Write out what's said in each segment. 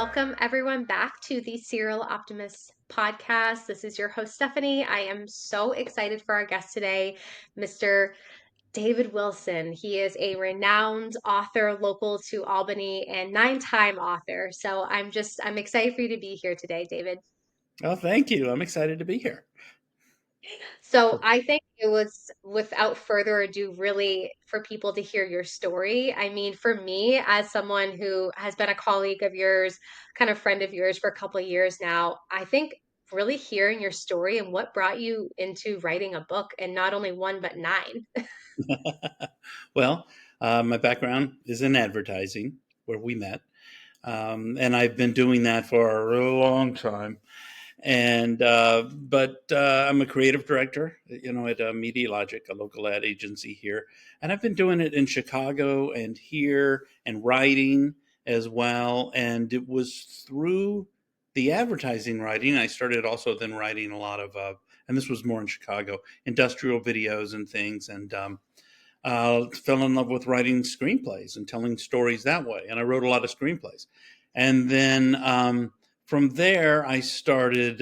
Welcome everyone back to the Serial Optimist podcast. This is your host, Stephanie. I am so excited for our guest today, Mr. David Wilson. He is a renowned author local to Albany and nine-time author. So I'm excited for you to be here today, David. Oh, thank you. I'm excited to be here. So I think it was, without further ado, really for people to hear your story. I mean, for me, as someone who has been a colleague of yours, kind of friend of yours for a couple of years now, I think really hearing your story and what brought you into writing a book, and not only one, but nine. Well, my background is in advertising, where we met, and I've been doing that for a long time. But I'm a creative director, at Media Logic, a local ad agency here, and I've been doing it in Chicago and here, and writing as well. And it was through the advertising writing I started also then writing a lot of, and this was more in Chicago, industrial videos and things, and fell in love with writing screenplays and telling stories that way. And I wrote a lot of screenplays. And then from there, I started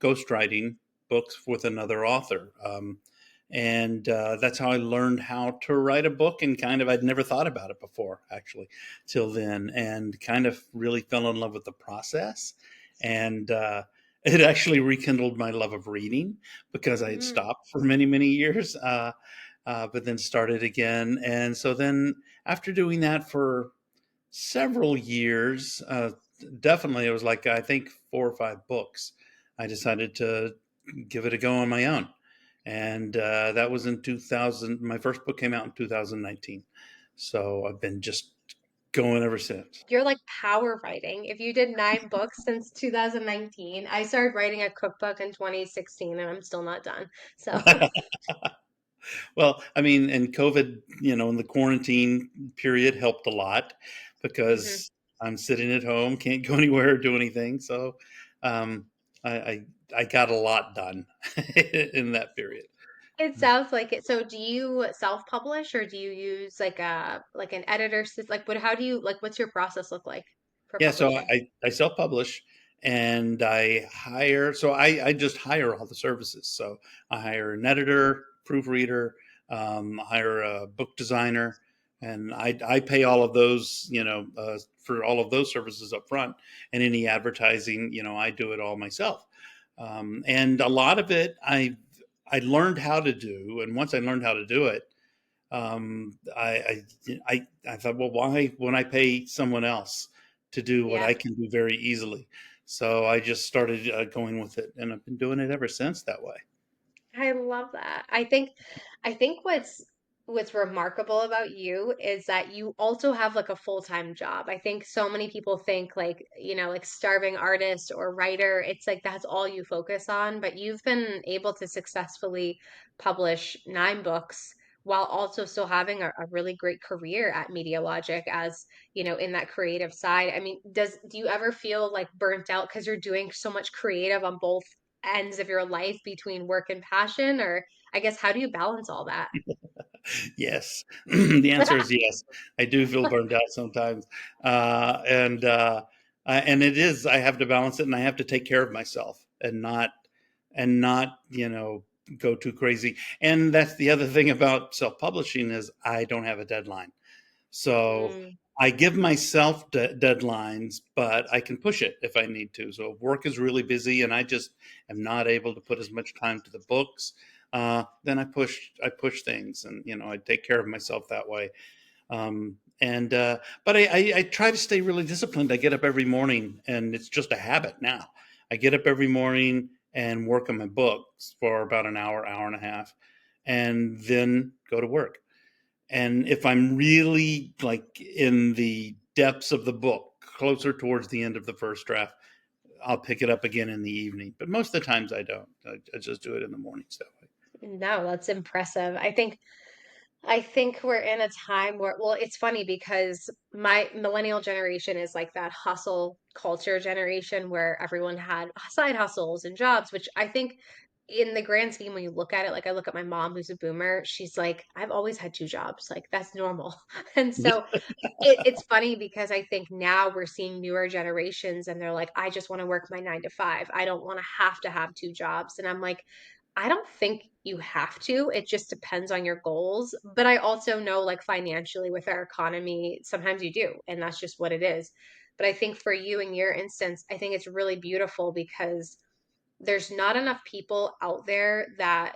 ghostwriting books with another author. And that's how I learned how to write a book. And kind of, I'd never thought about it before, actually, till then, and kind of really fell in love with the process. And it actually rekindled my love of reading because I had Mm. stopped for many, many years. But then started again. And so then, after doing that for several years, definitely it was like, I think, 4 or 5 books, I decided to give it a go on my own. And that was in 2000. My first book came out in 2019. So I've been just going ever since. You're like power writing. If you did nine books since 2019, I started writing a cookbook in 2016 and I'm still not done. So. Well, I mean, and COVID, in the quarantine period helped a lot Mhm. because I'm sitting at home, can't go anywhere or do anything. So um, I, I got a lot done in that period. It sounds like it. So do you self-publish or do you use like an editor system? Like how do you like what's your process look like for Yeah, so publishing? I self-publish, and I hire. So I just hire all the services. So I hire an editor, proofreader, hire a book designer, and I pay all of those, for all of those services up front. And any advertising, I do it all myself. And a lot of it I learned how to do, and once I learned how to do it, I thought, well, why when I pay someone else to do what Yeah. I can do very easily? So I just started going with it, and I've been doing it ever since that way. I love that. I think what's remarkable about you is that you also have like a full-time job. I think so many people think like, like starving artist or writer, it's like that's all you focus on, but you've been able to successfully publish nine books while also still having a really great career at Media Logic as, in that creative side. I mean, do you ever feel like burnt out because you're doing so much creative on both ends of your life between work and passion? Or I guess, how do you balance all that? Yes, the answer is yes. I do feel burned out sometimes, and it is. I have to balance it, and I have to take care of myself, and not go too crazy. And that's the other thing about self-publishing is I don't have a deadline. So Mm, I give myself deadlines, but I can push it if I need to. So if work is really busy and I just am not able to put as much time to the books, then I push things, and I take care of myself that way. And But I try to stay really disciplined. I get up every morning, and it's just a habit now. I get up every morning and work on my books for about an hour, hour and a half, and then go to work. And if I'm really like in the depths of the book, closer towards the end of the first draft, I'll pick it up again in the evening. But most of the times I don't. I just do it in the mornings that way. no, that's impressive. I think we're in a time where, well, it's funny because my millennial generation is like that hustle culture generation where everyone had side hustles and jobs, which I think in the grand scheme, when you look at it, like I look at my mom who's a boomer, she's like, I've always had two jobs. Like that's normal. And so it's funny because I think now we're seeing newer generations and they're like, I just want to work my 9 to 5. I don't want to have two jobs. And I'm like, I don't think you have to. It just depends on your goals. But I also know, like, financially with our economy, sometimes you do, and that's just what it is. But I think for you in your instance, I think it's really beautiful because there's not enough people out there that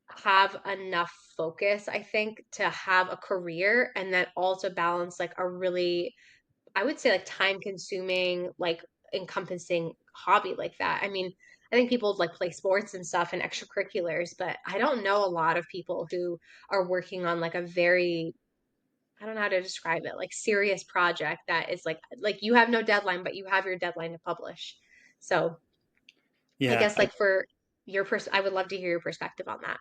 have enough focus, I think, to have a career and then also balance like a really, I would say, like time consuming, like encompassing hobby like that. I mean, I think people like play sports and stuff and extracurriculars, but I don't know a lot of people who are working on like a very, I don't know how to describe it, like serious project that is like you have no deadline, but you have your deadline to publish. So I Yeah, guess like for I would love to hear your perspective on that.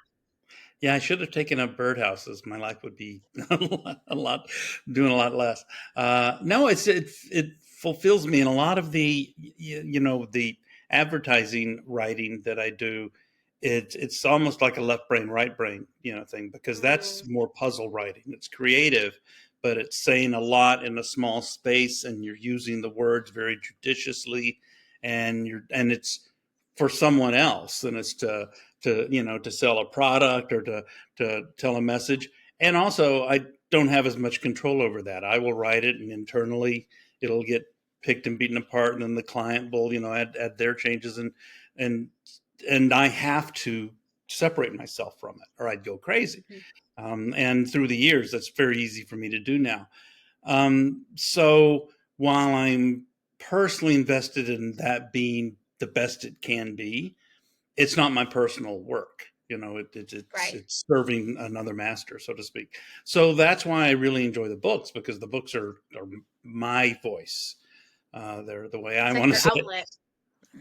yeah, I should have taken up birdhouses. My life would be doing a lot less. No, it fulfills me, and a lot of the the advertising writing that I do, it's almost like a left brain, right brain, thing, because that's Mm, more puzzle writing. It's creative, but it's saying a lot in a small space, and you're using the words very judiciously, and it's for someone else, and it's to sell a product or to tell a message. And also, I don't have as much control over that. I will write it, and internally it'll get picked and beaten apart, and then the client will add their changes, and and I have to separate myself from it or I'd go crazy. mhm. And through the years, that's very easy for me to do now. So while I'm personally invested in that being the best it can be, it's not my personal work. Right. It's serving another master, so to speak. So that's why I really enjoy the books, because the books are my voice. They're the way I It's like want to your say it. outlet.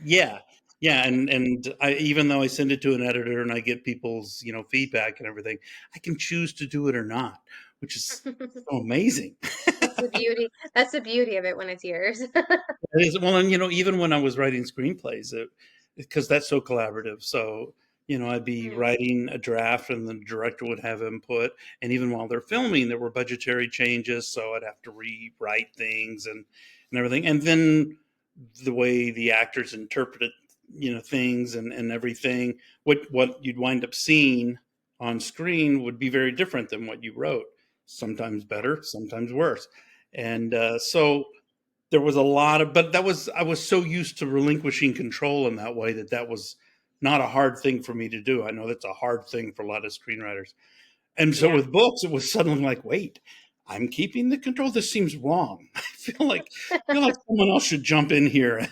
Yeah, yeah, and I, even though I send it to an editor and I get people's feedback and everything, I can choose to do it or not, which is so amazing. That's the beauty. That's the beauty of it when it's yours. It is. Well, and even when I was writing screenplays, because that's so collaborative. So I'd be Mm, writing a draft, and the director would have input. And even while they're filming, there were budgetary changes, so I'd have to rewrite things and everything. And then the way the actors interpreted things and everything, what you'd wind up seeing on screen would be very different than what you wrote. Sometimes better, sometimes worse. And so there was a lot of, but that was, I was so used to relinquishing control in that way, that was not a hard thing for me to do. I know that's a hard thing for a lot of screenwriters. And so yeah. with books, it was suddenly like, wait, I'm keeping the control. This seems wrong. I feel like someone else should jump in here.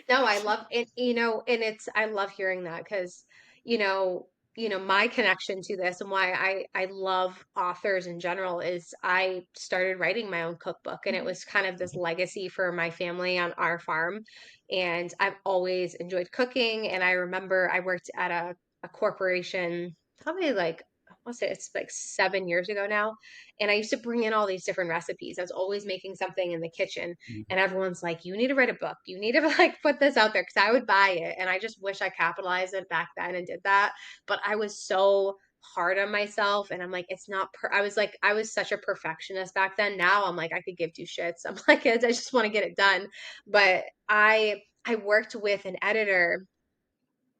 No, I love it, and I love hearing that because, you know, my connection to this and why I love authors in general is I started writing my own cookbook and it was kind of this legacy for my family on our farm. And I've always enjoyed cooking. And I remember I worked at a corporation probably like, I want to say it's like 7 years ago now. And I used to bring in all these different recipes. I was always making something in the kitchen. And everyone's like, you need to write a book. You need to like put this out there because I would buy it. And I just wish I capitalized it back then and did that. But I was so hard on myself. And I'm like, it's not, I was like, I was such a perfectionist back then. Now I'm like, I could give two shits. I'm like, I just want to get it done. But I worked with an editor.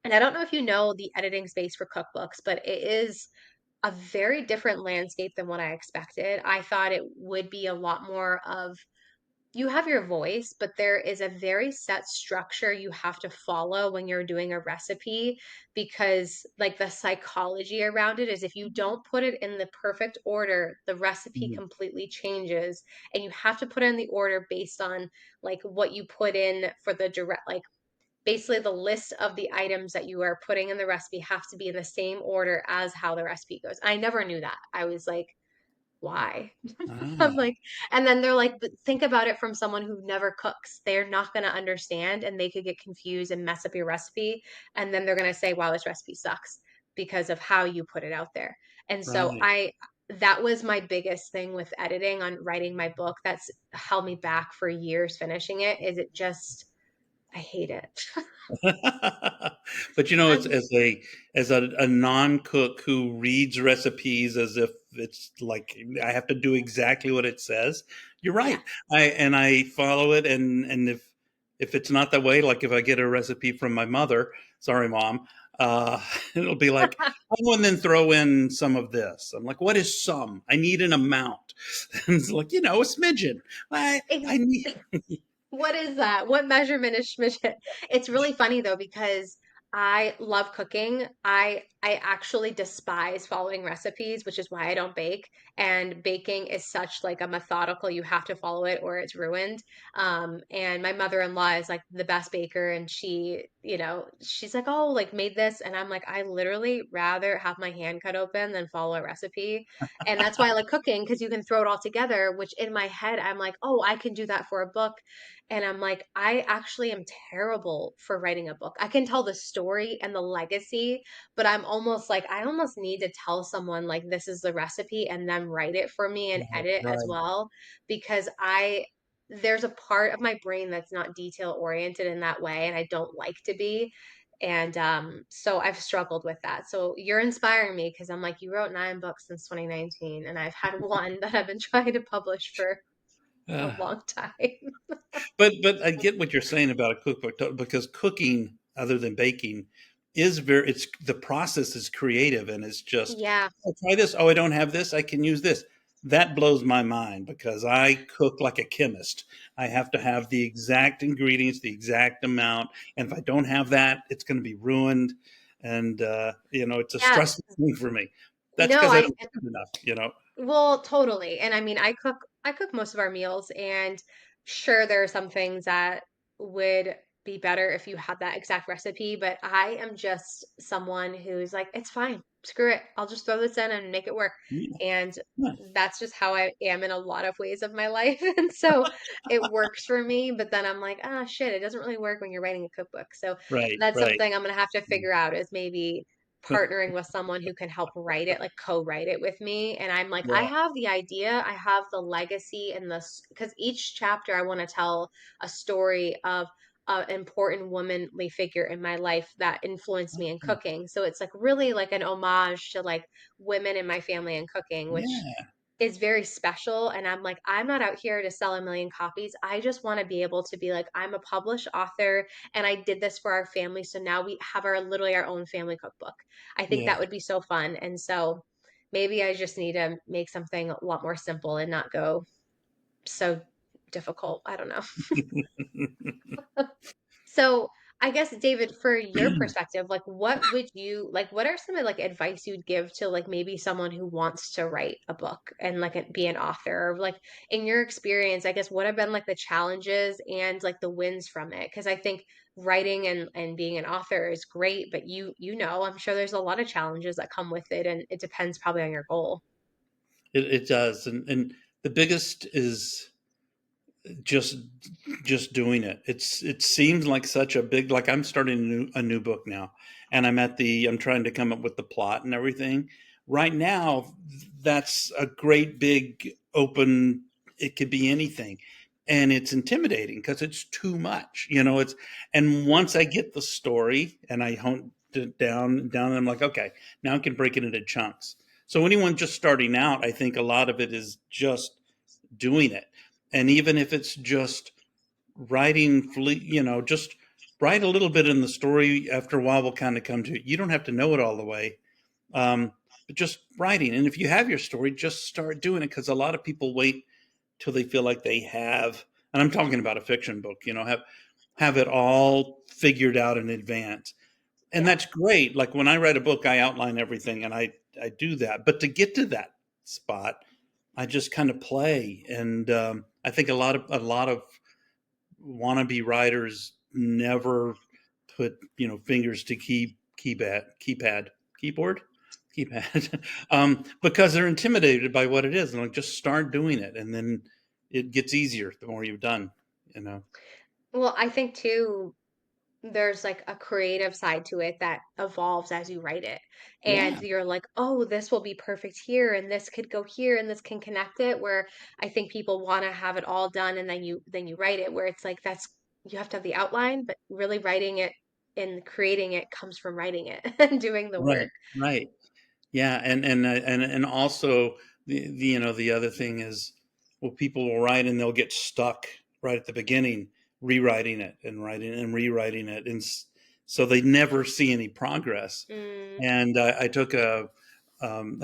And I don't know if you know the editing space for cookbooks, but it is a very different landscape than what I expected. I thought it would be a lot more of you have your voice, but there is a very set structure you have to follow when you're doing a recipe because, like, the psychology around it is if you don't put it in the perfect order, the recipe completely changes. And you have to put it in the order based on, like, what you put in for the direct, like, basically the list of the items that you are putting in the recipe have to be in the same order as how the recipe goes. I never knew that. I was like, why? I'm Ah, like, and then they're like, but think about it from someone who never cooks. They're not going to understand and they could get confused and mess up your recipe. And then they're going to say, wow, this recipe sucks because of how you put it out there. And so right. that was my biggest thing with editing on writing my book. That's held me back for years finishing it. Is it just, I hate it. But you know, it's I'm as a non-cook who reads recipes as if it's like I have to do exactly what it says. You're yeah. right. I follow it, and if it's not that way, like if I get a recipe from my mother, sorry mom, uh, it'll be like, oh, and then throw in some of this. I'm like, what is some? I need an amount. And it's like, a smidgen. I Ex- need. What is that? What measurement is Schmidt? It's really funny though because I love cooking. I actually despise following recipes, which is why I don't bake. And baking is such like a methodical, you have to follow it or it's ruined. And my mother-in-law is like the best baker and she's like, "Oh, like made this." And I'm like, "I literally rather have my hand cut open than follow a recipe." And that's why I like cooking because you can throw it all together, which in my head I'm like, "Oh, I can do that for a book." And I'm like, I actually am terrible for writing a book. I can tell the story and the legacy, but I'm almost like, I almost need to tell someone, like, this is the recipe and then write it for me and Right, edit as right. well. Because there's a part of my brain that's not detail oriented in that way, and I don't like to be. And so I've struggled with that. So you're inspiring me because I'm like, you wrote 9 books since 2019, and I've had one that I've been trying to publish for a Uh, long time. but I get what you're saying about a cookbook because cooking, other than baking, is very. It's the process is creative and it's just, Yeah. oh, try this. Oh, I don't have this. I can use this. That blows my mind because I cook like a chemist. I have to have the exact ingredients, the exact amount, and if I don't have that, it's going to be ruined. And it's a Yeah, stressful thing for me. That's no, because I don't cook enough. well, totally. And I mean, I cook most of our meals and sure there are some things that would be better if you had that exact recipe, but I am just someone who's like, it's fine. Screw it. I'll just throw this in and make it work. Yeah, And yeah, that's just how I am in a lot of ways of my life. And so it works for me, but then I'm like, ah, shit, it doesn't really work when you're writing a cookbook. So right, that's right. something I'm gonna have to figure out is maybe partnering with someone who can help write it, like co-write it with me. And I'm like, I Yeah, have the idea, I have the legacy and because each chapter I want to tell a story of an important womanly figure in my life that influenced me in cooking. So it's like really like an homage to like women in my family and cooking, which yeah, is very special. And I'm like, I'm not out here to sell a million copies. I just want to be able to be like, I'm a published author and I did this for our family. So now we have literally our own family cookbook. I think yeah. that would be so fun. And so maybe I just need to make something a lot more simple and not go so difficult. I don't know. So I guess David, for your perspective, like what are some of like advice you'd give to like maybe someone who wants to write a book and like be an author or like in your experience, I guess what have been like the challenges and like the wins from it? Because I think writing and being an author is great, but I'm sure there's a lot of challenges that come with it and it depends probably on your goal. It does, and the biggest is just just doing it. It seems like such a big, like I'm starting a new book now, and I'm trying to come up with the plot and everything. Right now, that's a great big open. It could be anything, and it's intimidating because it's too much. It's and once I get the story and I hone it down, and I'm like, okay, now I can break it into chunks. So anyone just starting out, I think a lot of it is just doing it. And even if it's just writing, just write a little bit in the story. After a while, we'll kind of come to it. You don't have to know it all the way, but just writing. And if you have your story, just start doing it because a lot of people wait till they feel like they have. And I'm talking about a fiction book. Have it all figured out in advance, and Yeah. that's great. Like when I write a book, I outline everything, and I do that. But to get to that spot, I just kind of play, and I think a lot of wannabe writers never put fingers to keyboard keypad because they're intimidated by what it is, and like just start doing it, and then it gets easier the more you've done. You know, Well, I think too, there's like a creative side to it that evolves as you write it. And yeah, you're like, oh, this will be perfect here, and this could go here, and this can connect it. Where I think people want to have it all done, and then you write it, where it's like you have to have the outline, but really writing it and creating it comes from writing it and doing the Right, work. right. Yeah, and also the other thing is, well, people will write and they'll get stuck right at the beginning, rewriting it and writing and rewriting it, and so they never see any progress. Mm. And I took and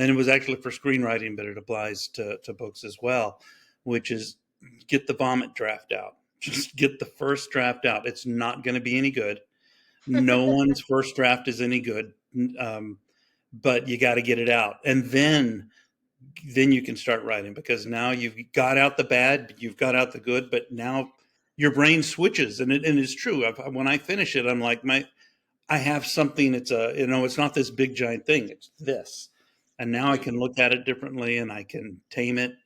it was actually for screenwriting, but it applies to books as well, which is get the vomit draft out. Just get the first draft out. It's not going to be any good. No one's first draft is any good. Um, but you got to get it out, and then you can start writing, because now you've got out the bad, you've got out the good, but now your brain switches, and it's true. When I finish it, I'm like, I have something. It's it's not this big giant thing. It's this, and now I Hmm. can look at it differently, and I can tame it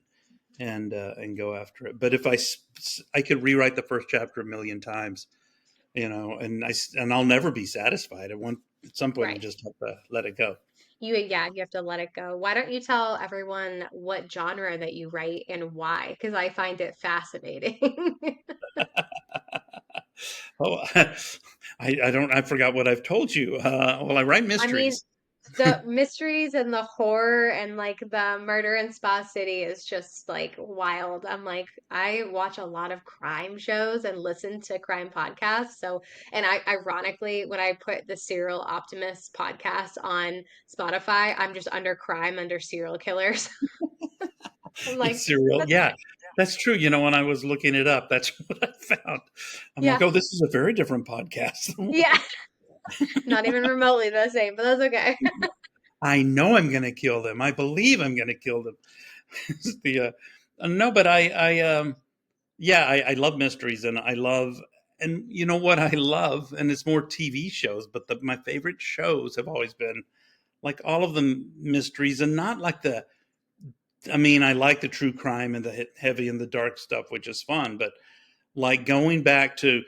and go after it. But if I could rewrite the first chapter a million times, and I'll never be satisfied. At some point, I Right. just have to let it go. Yeah, you have to let it go. Why don't you tell everyone what genre that you write and why? Because I find it fascinating. Oh, I don't. I forgot what I've told you. Well, I write I mean, mysteries. the mysteries and the horror and like the murder in Spa City is just like wild. I'm like, I watch a lot of crime shows and listen to crime podcasts. So, and I ironically, when I put the Serial Optimist podcast on Spotify, I'm just under crime, under serial killers. I'm like, It's serial. that's Yeah, that's true. When I was looking it up, that's what I found. I'm like, yeah, oh, this is a very different podcast. yeah, not even remotely the same, but that's okay. I know I'm going to kill them. I believe I'm going to kill them. the No, but yeah, I love mysteries, and I love, and you know what I love, and it's more TV shows, but my favorite shows have always been like all of the mysteries, and not like I mean, I like the true crime and the heavy and the dark stuff, which is fun, but like going back to,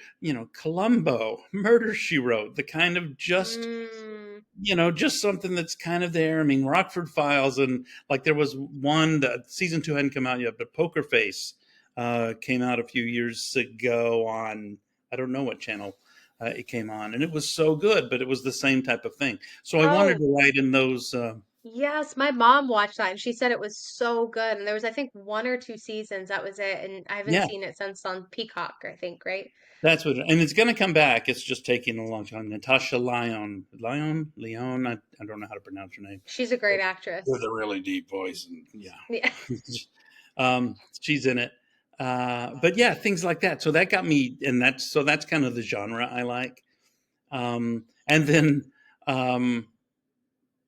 Columbo, Murder She Wrote, the kind of Mm, just something that's kind of there. I mean, Rockford Files, and like there was one that season two hadn't come out yet, but Poker Face came out a few years ago on, I don't know what channel it came on, and it was so good, but it was the same type of thing. So I wanted oh, to write in those. yes, my mom watched that and she said it was so good. And there was, I think, one or two seasons. That was it. And I haven't Yeah, seen it since on Peacock, I think, right? that's what, and it's going to come back. It's just taking a long time. Natasha Leon. I don't know how to pronounce her name. She's a great actress. With a really deep voice, and yeah, Yeah. she's in it. But yeah, things like that. So that got me, and that's kind of the genre I like. And um,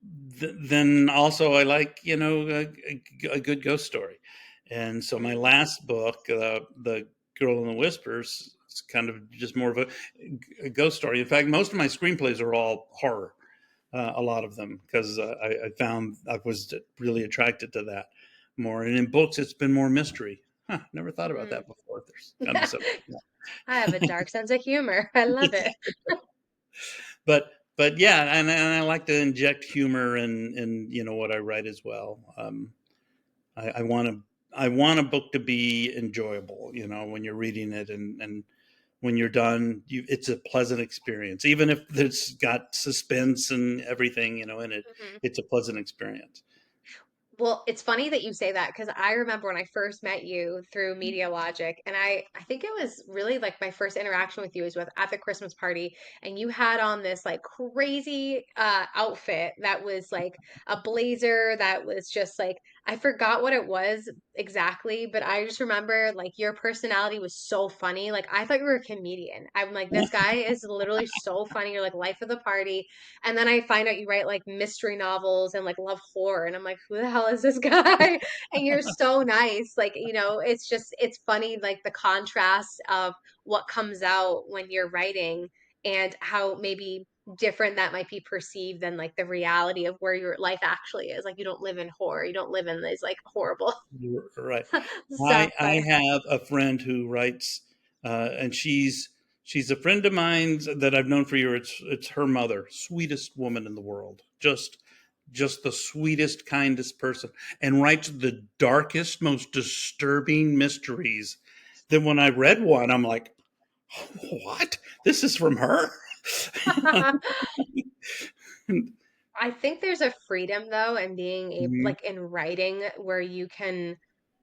then also I like a good ghost story. And so my Mm, last book, The Girl in the Whispers, it's kind of just more of a ghost story. In fact, most of my screenplays are all horror, a lot of them, because I found I was really attracted to that more. And in books, it's been more mystery. Huh, never thought about mm. that before. There's kind of something. I have a dark sense of humor. I love Yeah. it. But yeah, and I like to inject humor in what I write as well. I want a book to be enjoyable. When you're reading it, and when you're done, it's a pleasant experience, even if it's got suspense and everything, in it. Mhm. It's a pleasant experience. Well, it's funny that you say that because I remember when I first met you through Media Logic, and I think it was really like my first interaction with you was with at the Christmas party, and you had on this like crazy outfit that was like a blazer that was just like I forgot what it was exactly, but I just remember like your personality was so funny. Like I thought you were a comedian. I'm like, this guy is literally so funny. You're like life of the party. And then I find out you write like mystery novels and like love horror. And I'm like, who the hell is this guy? And you're so nice. Like, it's just, it's funny, like the contrast of what comes out when you're writing and how maybe different that might be perceived than like the reality of where your life actually is. Like, you don't live in horror, you don't live in these like horrible You're right. I stuff. I But have a friend who writes, and she's a friend of mine that I've known for years. It's her mother, sweetest woman in the world, just the sweetest, kindest person, and writes the darkest, most disturbing mysteries. That when I read one, I'm like, What? This is from her? I think there's a freedom though in being able, Mhm. like in writing, where you can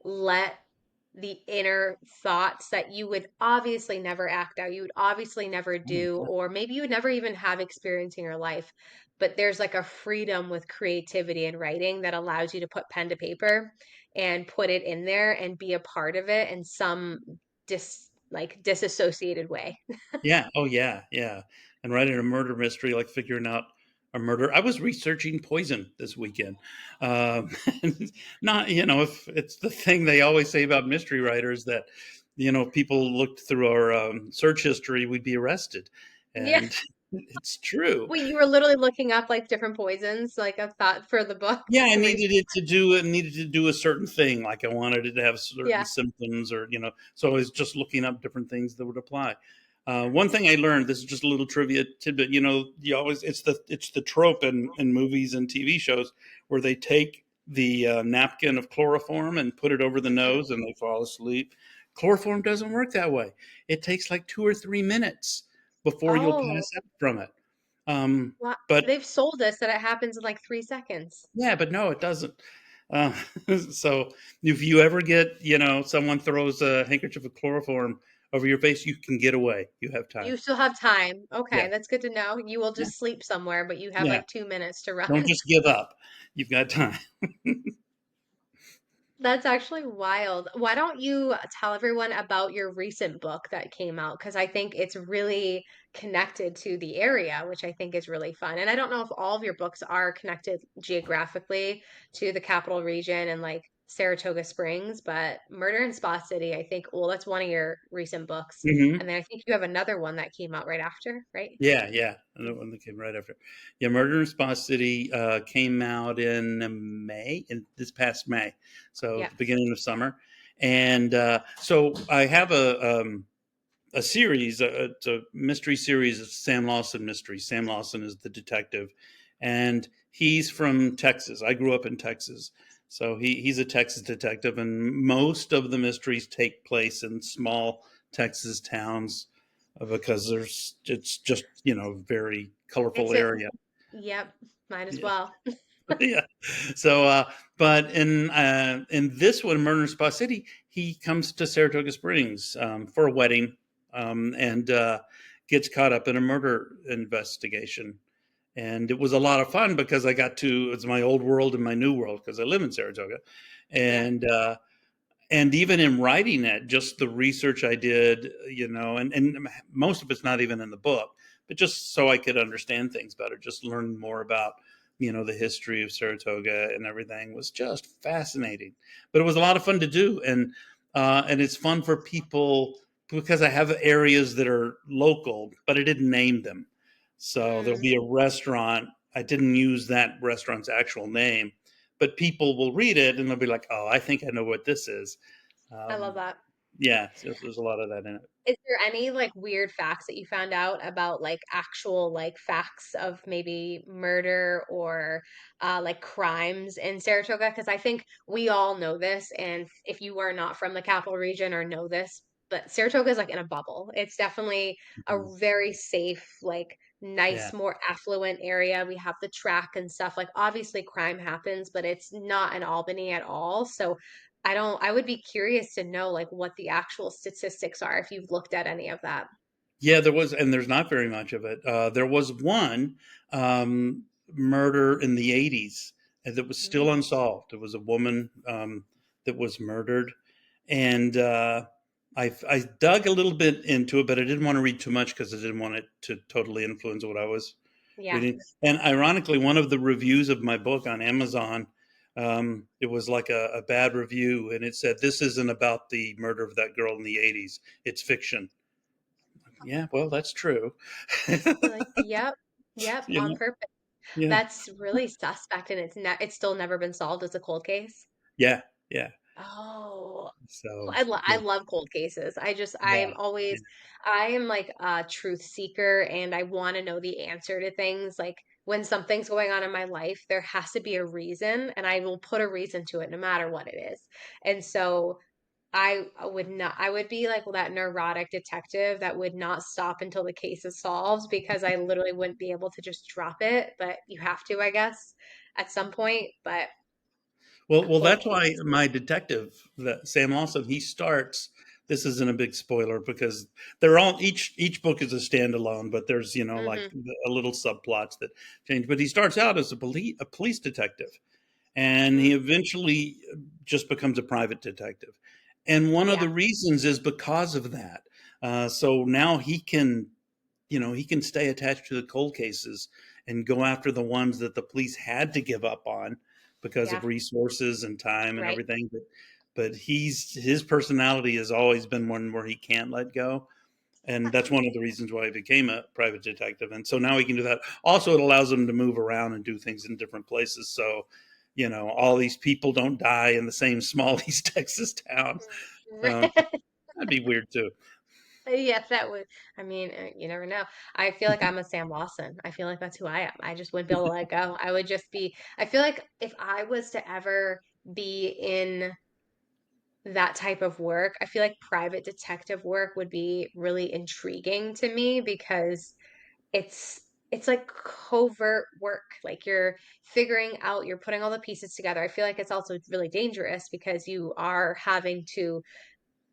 let the inner thoughts that you would obviously never act out, you would obviously never do, or maybe you would never even have experience in your life. But there's like a freedom with creativity and writing that allows you to put pen to paper and put it in there and be a part of it in some disassociated way. Yeah. Oh, yeah. Yeah. And writing a murder mystery, like figuring out a murder. I was researching poison this weekend. Um, and not, if it's the thing they always say about mystery writers that, if people looked through our search history, we'd be arrested. Yeah. And it's true. Wait, you were literally looking up like different poisons, like a thought for the book Yeah, I to research. needed to do a certain thing, like I wanted it to have certain Yeah. symptoms or, so I was just looking up different things that would apply. One thing I learned, this is just a little trivia tidbit, you always it's the trope in movies and TV shows where they take the napkin of chloroform and put it over the Mhm. nose and they fall asleep. Chloroform doesn't work that way. It takes like 2 or 3 minutes before you'll Oh, pass out from it. Um, wow. but They've sold us that it happens in like 3 seconds. Yeah, but no, it doesn't. Uh, so if you ever get, someone throws a handkerchief of chloroform over your face, you can get away. You have time. You still have time. Okay, Yeah, that's good to know. You will yeah, just sleep somewhere, but you have yeah. like 2 minutes to Don't run. just give up. You've got time. That's actually wild. Why don't you tell everyone about your recent book that came out? Because I think it's really connected to the area, which I think is really fun. And I don't know if all of your books are connected geographically to the capital region and like Saratoga Springs, but Murder in Spa City, I think, well, that's one of your recent books. Hmm. And then I think you have another one that came out right after, right? Yeah, yeah. Another one that came right after. Yeah, Murder in Spa City came out in May, in this past May, so Yeah. the beginning of summer. And so I have a series, it's a mystery series. It's Sam Lawson mystery. Sam Lawson is the detective, and he's from Texas. I grew up in Texas, so he's a Texas detective, and most of the mysteries take place in small Texas towns because it's just very colorful It's a, area. yep, might as Yeah. well. Yeah. So, but in this one, Murder in Spa City, he comes to Saratoga Springs for a wedding, and gets caught up in a murder investigation. And it was a lot of fun because it's my old world and my new world because I live in Saratoga, Yeah. and even in writing it, just the research I did, and most of it's not even in the book, but just so I could understand things better, just learn more about, the history of Saratoga and everything was just fascinating. But it was a lot of fun to do, and it's fun for people because I have areas that are local, but I didn't name them. So there'll Mm, be a restaurant. I didn't use that restaurant's actual name, but people will read it and they'll be like, "Oh, I think I know what this is." I love Um, that. yeah, there's a lot of that in it. Is there any like weird facts that you found out about like actual like facts of maybe murder or like crimes in Saratoga? Because I think we all know this, and if you are not from the capital region or know this, but Saratoga is like in a bubble. It's definitely a Mhm. very safe, like Yeah. nice, more affluent area. We have the track and stuff. Like obviously crime happens, but it's not in Albany at all. So I would be curious to know like what the actual statistics are if you've looked at any of that. Yeah, there was, and there's not very much of it. There was one murder in the 80s that was still Mm, unsolved. It was a woman that was murdered. And I dug a little bit into it, but I didn't want to read too much because I didn't want it to totally influence what I was yeah. reading. And ironically, one of the reviews of my book on Amazon, it was like a bad review, and it said, "This isn't about the murder of that girl in the '80s. It's fiction." Yeah, well, that's true. You're like, yep, yep, You on know? purpose. Yeah, That's really suspect and it's still never been solved as a cold case. yeah, yeah. Oh, So I yeah, love cold cases. yeah, I'm always I am like a truth seeker and I want to know the answer to things. Like when something's going on in my life, there has to be a reason and I will put a reason to it no matter what it is. And so I would not, I would be like that neurotic detective that would not stop until the case is solved because I literally wouldn't be able to just drop it, but you have to, I guess, at some point. But Well, cold that's why cases. my detective, Sam Lawson, he starts. This isn't a big spoiler because they're all each book is a standalone, but there's like Hmm. a little subplots that change. But he starts out as a police detective, and he eventually just becomes a private detective. And one of Yeah, the reasons is because of that. So now he can stay attached to the cold cases and go after the ones that the police had to give up on because of yeah, resources and time and right. everything. But his personality has always been one where he can't let go, and that's one of the reasons why he became a private detective. And so now he can do that. Also, it allows him to move around and do things in different places. So, all these people don't die in the same small East Texas town. Right. Uh, that'd be weird too. Yes, that would. I mean, you never know. I feel like I'm a Sam Lawson. I feel like that's who I am. I just wouldn't be able to let go. I would just be, I feel like if I was to ever be in that type of work, I feel like private detective work would be really intriguing to me because it's like covert work. Like you're figuring out, you're putting all the pieces together. I feel like it's also really dangerous because you are having to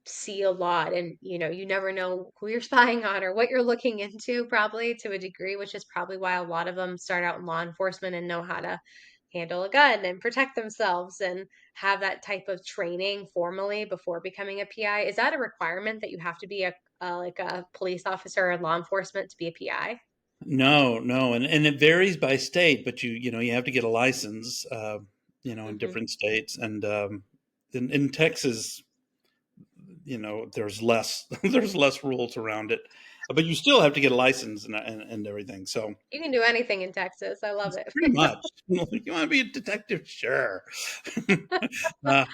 see a lot and you never know who you're spying on or what you're looking into probably to a degree, which is probably why a lot of them start out in law enforcement and know how to handle a gun and protect themselves and have that type of training formally before becoming a PI. Is that a requirement that you have to be like a police officer or law enforcement to be a PI? No, no, and it varies by state, but you have to get a license, in Hmm. different states, and in Texas, there's less there's less rules around it, but you still have to get a license and everything. So You can do anything in Texas. I love it's it. pretty much you want to be a detective, sure. uh,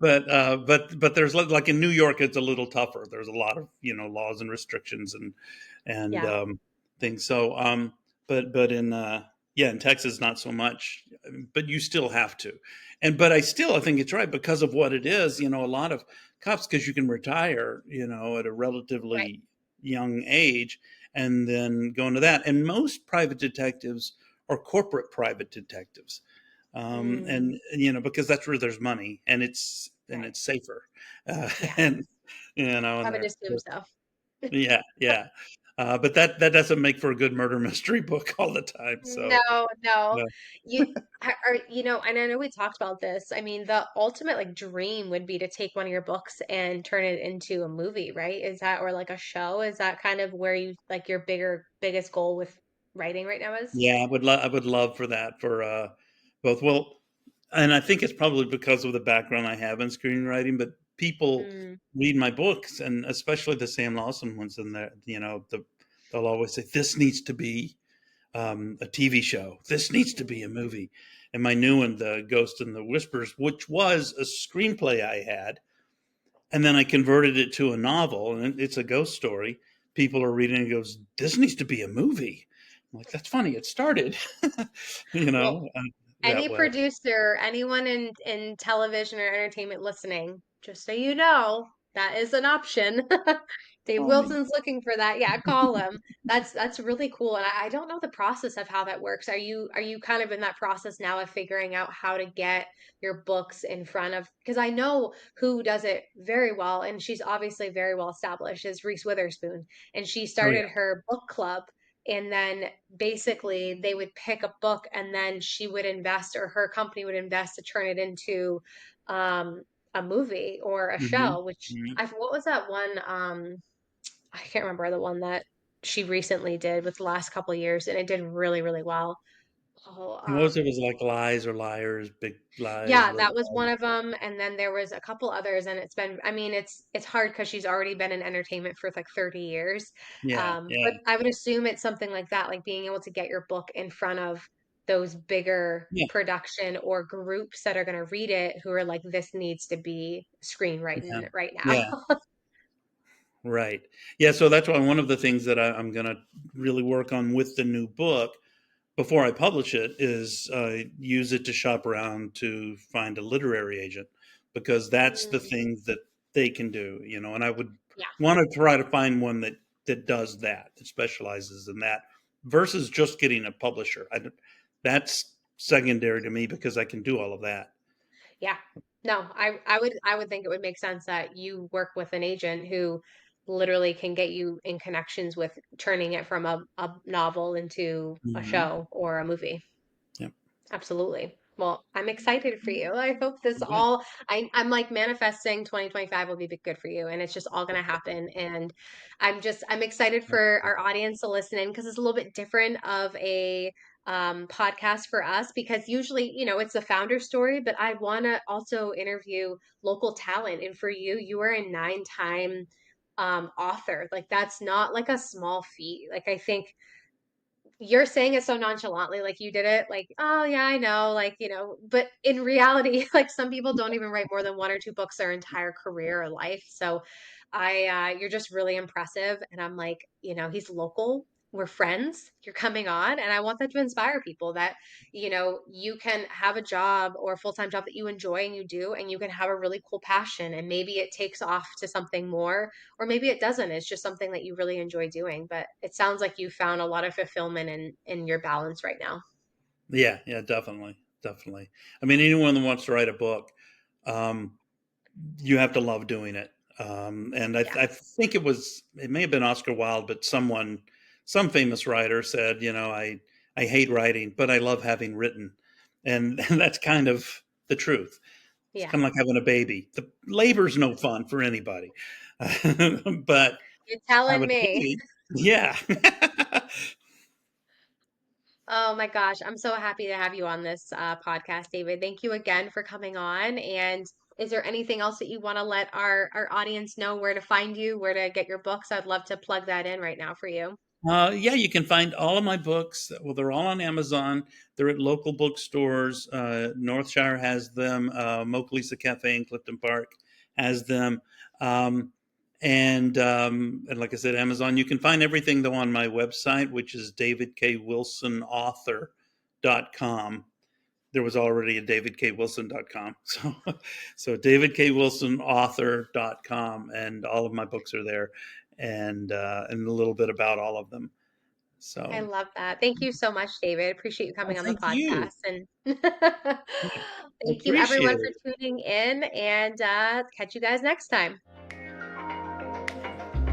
but there's like in New York, it's a little tougher. There's a lot of laws and restrictions and Yeah. things. So but in yeah, in Texas not so much. But you still have to. But I think it's right because of what it is. A lot of cops, because you can retire at a Right. relatively young age and then go into that. And most private detectives are corporate private detectives, Mm, and because that's where there's money and right. it's safer, Yeah. and I and would assume they're so. yeah, yeah, but that doesn't make for a good murder mystery book all the time. So No, no. uh, You are, and I know we talked about this. I mean, the ultimate like dream would be to take one of your books and turn it into a movie, right? Is that or like a show? Is that kind of where you like your biggest goal with writing right now is? yeah, I would love for that for both. Well, and I think it's probably because of the background I have in screenwriting, but people Mm, read my books, and especially the Sam Lawson ones in there. They'll always say this needs to be a TV show. This needs to be a movie. And my new one, The Ghost and the Whispers, which was a screenplay I had, and then I converted it to a novel, and it's a ghost story. People are reading it and goes, "This needs to be a movie." I'm like, "That's funny. It started, you well, know, uh, that any way." producer, anyone in television or entertainment listening, just so you know, that is an option. Dave Call me. Wilson's looking for that. Yeah, call him. That's really cool. And I don't know the process of how that works. Are you kind of in that process now of figuring out how to get your books in front of because I know who does it very well, and she's obviously very well established, is Reese Witherspoon. And she Oh yeah. started her book club and then basically they would pick a book and then she would invest or her company would invest to turn it into um a movie or a Hmm. show which Hmm. I what was that one I can't remember the one that she recently did with the last couple of years and it did really really well. Oh, Most of it was like lies or liars, big lies, yeah, little that was one lies. of them, and then there was a couple others, and it's been, I mean, it's hard because she's already been in entertainment for like 30 years. Yeah, yeah, But I would assume it's something like that, like being able to get your book in front of those bigger yeah, production or groups that are going to read it who are like, this needs to be yeah, screenwriting right now. yeah. Right. Yeah. So that's why one of the things that I'm going to really work on with the new book before I publish it is use it to shop around to find a literary agent because that's the Mm, thing that they can do, you know, and I would Yeah. want to try to find one that does that, that specializes in that, versus just getting a publisher. That's secondary to me because I can do all of that. Yeah. No, I would think it would make sense that you work with an agent who literally can get you in connections with turning it from a novel into a Hmm. show or a movie. Yep. Absolutely. Well, I'm excited for you. I hope this Good. all, I'm like manifesting 2025 will be good for you and it's just all going to happen. And I'm excited for our audience to listen in because it's a little bit different of a podcast for us because usually, it's a founder story, but I want to also interview local talent. And for you, you are a 9-time author. Like that's not like a small feat. Like I think you're saying it so nonchalantly, like you did it, like, oh yeah, I know, like, but in reality, like some people don't even write more than one or two books their entire career or life. So you're just really impressive. And I'm like, he's local. We're friends. You're coming on. And I want that to inspire people that, you can have a job or a full-time job that you enjoy and you do, and you can have a really cool passion. And maybe it takes off to something more or maybe it doesn't. It's just something that you really enjoy doing. But it sounds like you found a lot of fulfillment in your balance right now. Yeah, yeah, definitely, definitely. I mean, anyone that wants to write a book, um, you have to love doing it. And Yeah. I think it may have been Oscar Wilde, but some famous writer said, you know, I hate writing, but I love having written, and that's kind of the truth. It's Yeah. kind of like having a baby. The labor's no fun for anybody, but You're I telling would me. hate, yeah. Oh my gosh. I'm so happy to have you on this podcast, David. Thank you again for coming on. And is there anything else that you want to let our audience know where to find you, where to get your books? I'd love to plug that in right now for you. Yeah, you can find all of my books. Well, they're all on Amazon. They're at local bookstores. Northshire has them. Mokalisa Cafe in Clifton Park has them. Um, and like I said, Amazon. You can find everything though on my website, which is davidkwilsonauthor.com. There was already a davidkwilson.com. So davidkwilsonauthor.com, and all of my books are there, and a little bit about all of them. I So, love that. Thank you so much, David. Appreciate you well, coming on the thank you. podcast. And Yeah, I thank you appreciate everyone for it. tuning in and catch you guys next time.